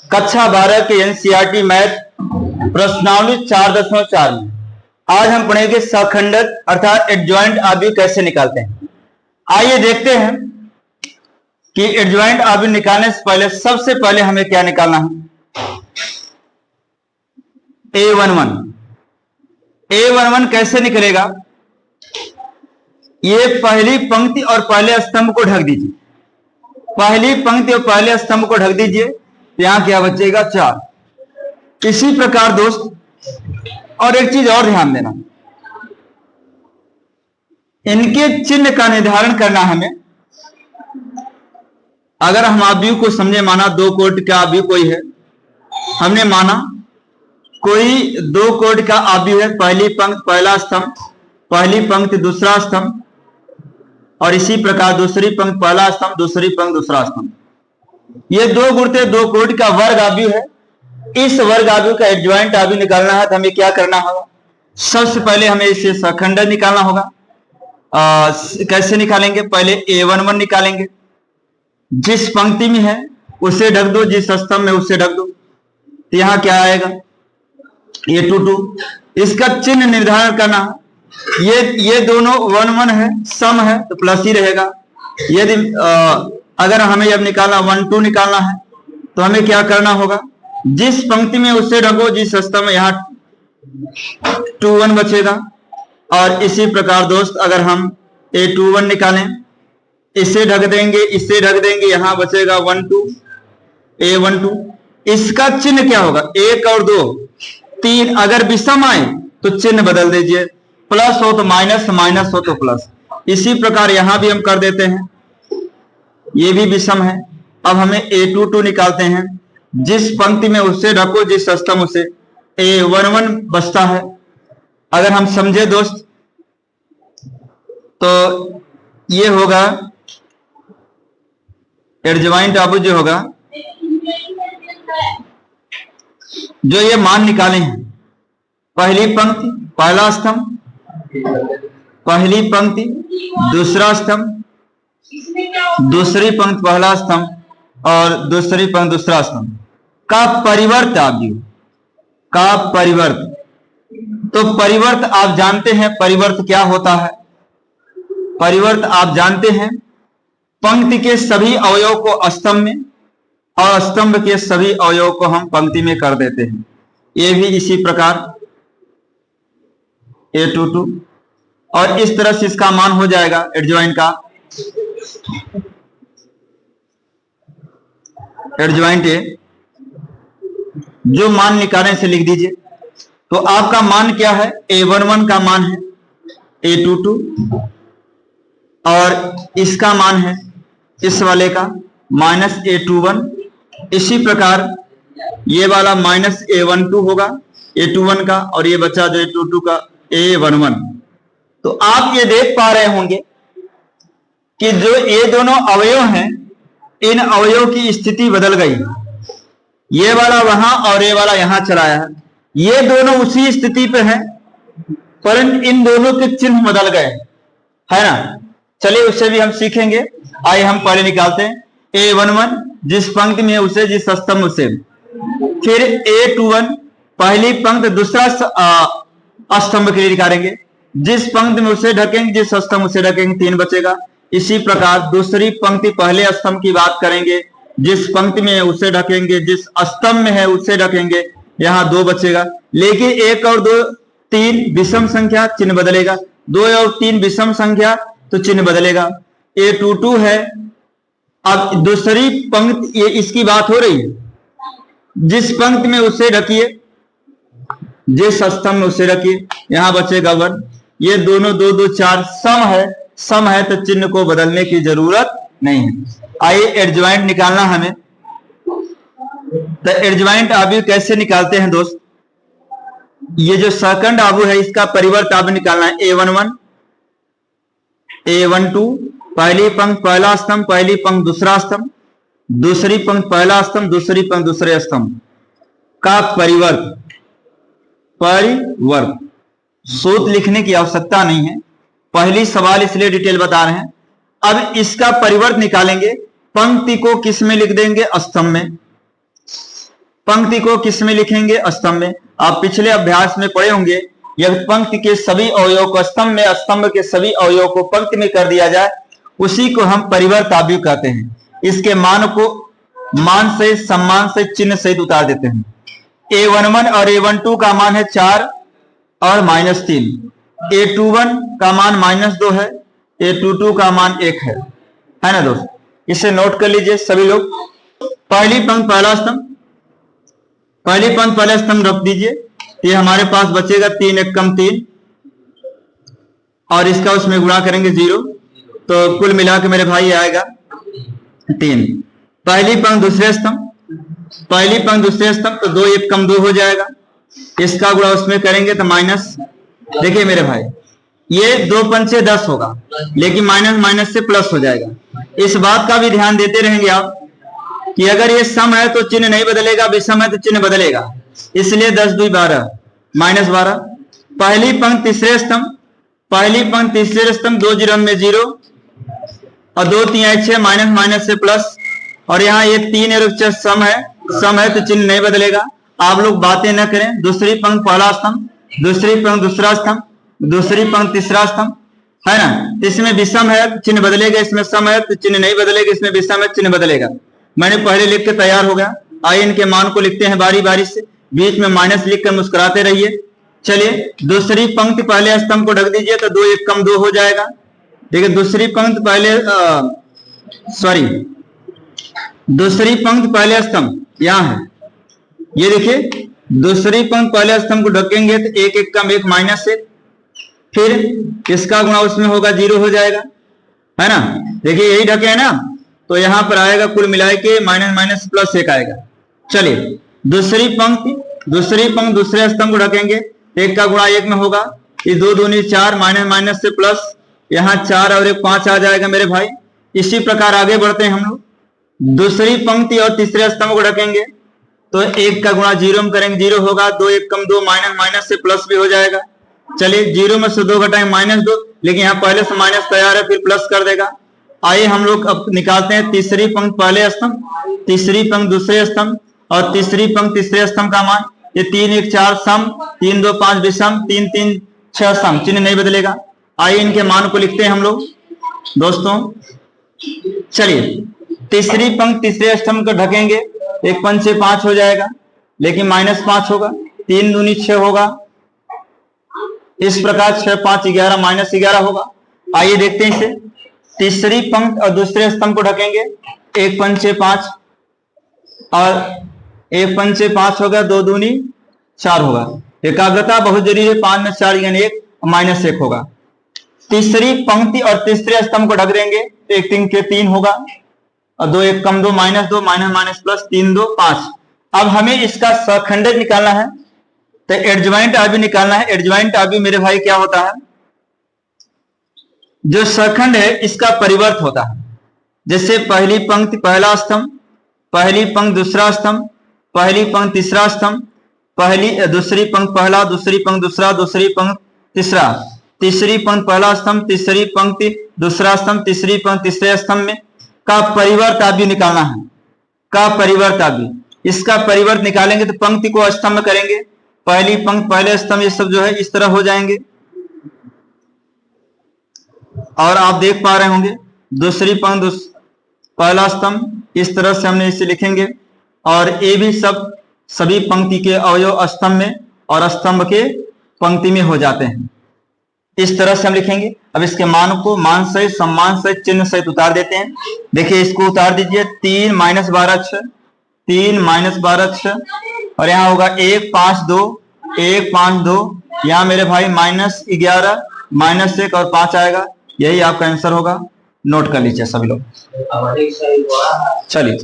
कक्षा 12 के NCERT math प्रश्नावली 4.4 में आज हम पढ़ेंगे सखंडक अर्थात एडजॉइंट आव्यूह कैसे निकालते हैं। आइए देखते हैं कि एडजॉइंट आव्यूह निकालने से पहले सबसे पहले हमें क्या निकालना है। A11 कैसे निकलेगा। ये पहली पंक्ति और पहले स्तंभ को ढक दीजिए। पहली पंक्ति और पहले स्तंभ को ढक दीजिए, यहां क्या बचेगा 4। इसी प्रकार दोस्त और एक चीज और ध्यान देना, इनके चिन्ह का निर्धारण करना हमें। अगर हम आव्यूह को समझे, माना दो कोट का आव्यूह कोई है, हमने माना कोई दो कोट का आव्यूह है, पहली पंक्ति पहला स्तंभ, पहली पंक्ति दूसरा स्तंभ, और इसी प्रकार दूसरी पंक्ति पहला स्तंभ, दूसरी पंक्ति दूसरा स्तंभ। ये दो गुणते दो कोटि का वर्ग आव्यूह है। इस वर्ग आव्यूह का एडजॉइंट आव्यूह निकालना है तो हमें क्या करना होगा। सबसे पहले हमें इसे सखंडक निकालना होगा। कैसे निकालेंगे, पहले A11 निकालेंगे। जिस पंक्ति में है उसे ढक दो, जिस स्तंभ में उसे ढक दो, तो यहां क्या आएगा A22। इसका चिन्ह निर्धारण करना है। ये दोनों 1 है, सम है तो प्लस ही रहेगा। यदि अगर हमें जब निकालना 1 2 निकालना है तो हमें क्या करना होगा, जिस पंक्ति में उससे ढको, जिस स्तंभ में यहाँ 2 1 बचेगा। और इसी प्रकार दोस्त अगर हम A21 निकालें, इसे ढक देंगे, इससे ढक देंगे, यहां बचेगा 1 2 A12। इसका चिन्ह क्या होगा, 1 और 2 3। अगर विषम आए तो चिन्ह बदल दीजिए, प्लस हो तो माइनस, माइनस हो तो प्लस। इसी प्रकार यहां भी हम कर देते हैं, ये भी विषम है। अब हमें A22 निकालते हैं। जिस पंक्ति में उससे ढको, जिस स्तंभ उसे A11 बचता है। अगर हम समझे दोस्त तो ये होगा एडजॉइंट आव्यूह जो होगा, जो ये मान निकाले हैं, पहली पंक्ति पहला स्तंभ, पहली पंक्ति दूसरा स्तंभ, दूसरी पंक्ति पहला स्तंभ और दूसरी पंक्ति दूसरा स्तंभ का परिवर्त आव्यूह का परिवर्त। तो परिवर्त आप जानते हैं, परिवर्त क्या होता है। परिवर्त आप जानते हैं, पंक्ति के सभी अवयव को स्तंभ में और स्तंभ के सभी अवयव को हम पंक्ति में कर देते हैं। ये भी इसी प्रकार A22, और इस तरह से इसका मान हो जाएगा एडजॉइंट का। एडजॉइंट ए जो मान निकालने से लिख दीजिए। तो आपका मान क्या है, A11 का मान है A22 और इसका मान है इस वाले का माइनस A21। इसी प्रकार ये वाला माइनस A12 होगा A21 का, और ये बचा जो A22 का A11। तो आप ये देख पा रहे होंगे कि जो ये दोनों अवयव हैं, इन अवयव की स्थिति बदल गई। ये वाला वहां और ये वाला यहां चलाया है। ये दोनों उसी स्थिति पे हैं, परंतु इन दोनों के चिन्ह बदल गए, है ना। चलिए उससे भी हम सीखेंगे। आइए हम पहले निकालते हैं A11, जिस पंक्ति में उसे, जिस स्तंभ उसे। फिर A21 पहली पंक्ति दूसरा स्तंभ के लिए निकालेंगे, जिस पंक्ति में उसे ढकेंगे, जिस स्तंभ उसे ढकेंगे, 3 बचेगा। इसी प्रकार दूसरी पंक्ति पहले स्तंभ की बात करेंगे, जिस पंक्ति में उसे ढकेंगे, जिस स्तंभ में है उसे ढकेंगे, यहां 2 बचेगा। लेकिन 1 और 2 3 विषम संख्या, चिन्ह बदलेगा। 2 और 3 विषम संख्या तो चिन्ह बदलेगा। A22 है। अब दूसरी पंक्ति, ये इसकी बात हो रही है, जिस पंक्ति में उसे ढकिए, जिस स्तंभ में उसे रखिए, यहां बचेगा 1। ये दोनों 2 2 4 सम है, सम है तो चिन्ह को बदलने की जरूरत नहीं है। आइए एडजॉइंट निकालना हमें। तो एडजॉइंट आव्यूह कैसे निकालते हैं दोस्त। ये जो सेकंड आव्यूह है, इसका परिवर्त आव्यूह निकालना है। A11 A12 पहली पंक्ति पहला स्तंभ, पहली पंक्ति दूसरा स्तंभ, दूसरी पंक्ति पहला स्तंभ, दूसरी पंक्ति दूसरे स्तंभ का परिवर्त। परिवर्त सूत्र लिखने की आवश्यकता नहीं है, पहली सवाल इसलिए डिटेल बता रहे हैं। अब इसका परिवर्त निकालेंगे। पंक्ति को किस में लिख देंगे, स्तंभ में। पंक्ति को किस में लिखेंगे? स्तंभ में। आप पिछले अभ्यास में पढ़े होंगे, यदि पंक्ति के सभी अवयव को स्तंभ में, स्तंभ के सभी अवयव को पंक्ति में कर दिया जाए, उसी को हम परिवर्त आव्यूह कहते हैं। इसके मान को मान सहित, सम्मान सहित, चिन्ह सहित उतार देते हैं। A11 और A12 का मान है 4 और -3। A21 का मान -2 है, A22 का मान 1 है ना दोस्त? इसे नोट कर लीजिए सभी लोग। पहली पंक्ति पहला स्तंभ, पहली पंक्ति पहला स्तंभ रख दीजिए। ये हमारे पास बचेगा 3 1 कम 3 और इसका उसमें गुणा करेंगे 0, तो कुल मिला के मेरे भाई आएगा 3। पहली पंक्ति दूसरे स्तंभ, पहली पंक्ति दूसरे स्तंभ, तो 2 1 कम 2 हो जाएगा। इसका गुणा उसमें करेंगे तो माइनस। देखिए मेरे भाई, ये 2 पंचे 10 होगा, लेकिन माइनस माइनस से प्लस हो जाएगा। इस बात का भी ध्यान देते रहेंगे आप कि अगर ये सम है तो चिन्ह नहीं बदलेगा, विषम है तो चिन्ह बदलेगा। इसलिए 10 2 12 -12। पहली पंक्ति तीसरे स्तंभ, पहली पंक्ति तीसरे स्तंभ, 2 0 में 0 और 2 3 6 माइनस माइनस से प्लस। और यहाँ ये 3 और 4 सम है तो चिन्ह नहीं बदलेगा। आप लोग बातें न करें। दूसरी पंक्ति पहला स्तंभ, दूसरी पंक्ति दूसरा स्तंभ, दूसरी पंक्ति तीसरा स्तंभ, है ना? इसमें विषम है, चिन्ह बदलेगा। इसमें सम है तो चिन्ह नहीं बदलेगा। इसमें विषम है, चिन्ह बदलेगा। मैंने पहले लिख के तैयार हो गया। आइए इनके मान को लिखते हैं बारी बारी से। बीच में माइनस लिखकर मुस्कुराते रहिए। चलिए, दूसरी पंक्ति पहले स्तंभ को ढक दीजिए तो 2 1 कम 2 हो जाएगा। देखिए दूसरी पंक्ति पहले दूसरी पंक्ति पहले स्तंभ यहाँ है। ये देखिए दूसरी पंक्ति पहले स्तंभ को ढकेंगे तो 1 1 कम 1 -1, फिर इसका गुणा उसमें होगा 0 हो जाएगा, है ना? देखिए यही ढके है ना, तो यहां पर आएगा कुल मिलाए के माइनस माइनस प्लस 1 आएगा। चलिए दूसरी पंक्ति दूसरे स्तंभ को ढकेंगे, 1 का गुणा 1 में होगा। ये 2 दूनी 4 माइनस माइनस से प्लस, यहाँ 4 और 1 5 आ जाएगा मेरे भाई। इसी प्रकार आगे बढ़ते हैं हम लोग। दूसरी पंक्ति और तीसरे स्तंभ को ढकेंगे तो 1 का गुणा 0 में करेंगे, 0 होगा। 2 1 कम 2 माइनस माइनस से प्लस भी हो जाएगा। चलिए 0 में से 2 घटाएंगे -2, लेकिन यहाँ पहले से माइनस तैयार है, फिर प्लस कर देगा। आइए हम लोग अब निकालते हैं तीसरी पंक्ति पहले स्तंभ, तीसरी पंक्ति दूसरे स्तंभ और तीसरी पंक्ति तीसरे स्तंभ का मान। ये 3 1 4 सम, 3 2 5 विषम, 3 3 6 सम, चिन्ह नहीं बदलेगा। आइए इनके मान को लिखते हैं हम लोग दोस्तों। चलिए तीसरी पंक्ति तीसरे स्तंभ को ढकेंगे, 1 पंचे 5 हो जाएगा, लेकिन -5 होगा। 3 दूनी 6 होगा। इस प्रकार 6 5 11 -11 होगा। आइए देखते हैं इसे। तीसरी पंक्ति और दूसरे स्तंभ को ढकेंगे, 1 पंचे 5 और 1 पंचे 5 होगा, 2 दूनी 4 होगा। एकाग्रता बहुत जरूरी है। 5 में 4 यानी 1 -1 होगा। तीसरी पंक्ति और तीसरे स्तंभ को ढक देंगे, 1 3 के 3 होगा और 2 1 कम 2 -2 माइनस माइनस प्लस, 3 2 5। अब हमें इसका सखंडक निकालना है तो एडजॉइंट आव्यूह निकालना है। एडजॉइंट आव्यूह मेरे भाई क्या होता है? जो सखंड है इसका परिवर्त होता है। जैसे पहली पंक्ति पहला स्तंभ, पहली पंक्ति दूसरा स्तंभ, पहली पंक्ति तीसरा स्तंभ, दूसरी पंक्ति पहला, दूसरी पंक्ति दूसरा, दूसरी पंक्ति तीसरा, तीसरी पंक्ति पहला स्तंभ, तीसरी पंक्ति दूसरा स्तंभ, तीसरी पंक्ति तीसरे स्तंभ में का परिवर्त आव्यूह निकालना है। का परिवर्त आव्यूह, इसका परिवर्त निकालेंगे तो पंक्ति को स्तंभ करेंगे, पहली पंक्ति पहले स्तंभ, ये सब जो है इस तरह हो जाएंगे। और आप देख पा रहे होंगे दूसरी पंक्ति पहला स्तंभ, इस तरह से हमने इसे लिखेंगे। और ये भी सब सभी पंक्ति के अवयव स्तंभ में और स्तंभ के पंक्ति में हो जाते हैं। इस तरह से हम लिखेंगे। अब इसके मान को मान सहित, सम्मान सहित, चिन्ह सहित उतार देते हैं। देखिए इसको उतार दीजिए। 3 -12 6, 3 -12 6 और यहाँ होगा 1 5 2, 1 5 2। यहाँ मेरे भाई -11 -1 और 5 आएगा। यही आपका आंसर होगा। नोट कर लीजिए सभी लोग। चलिए।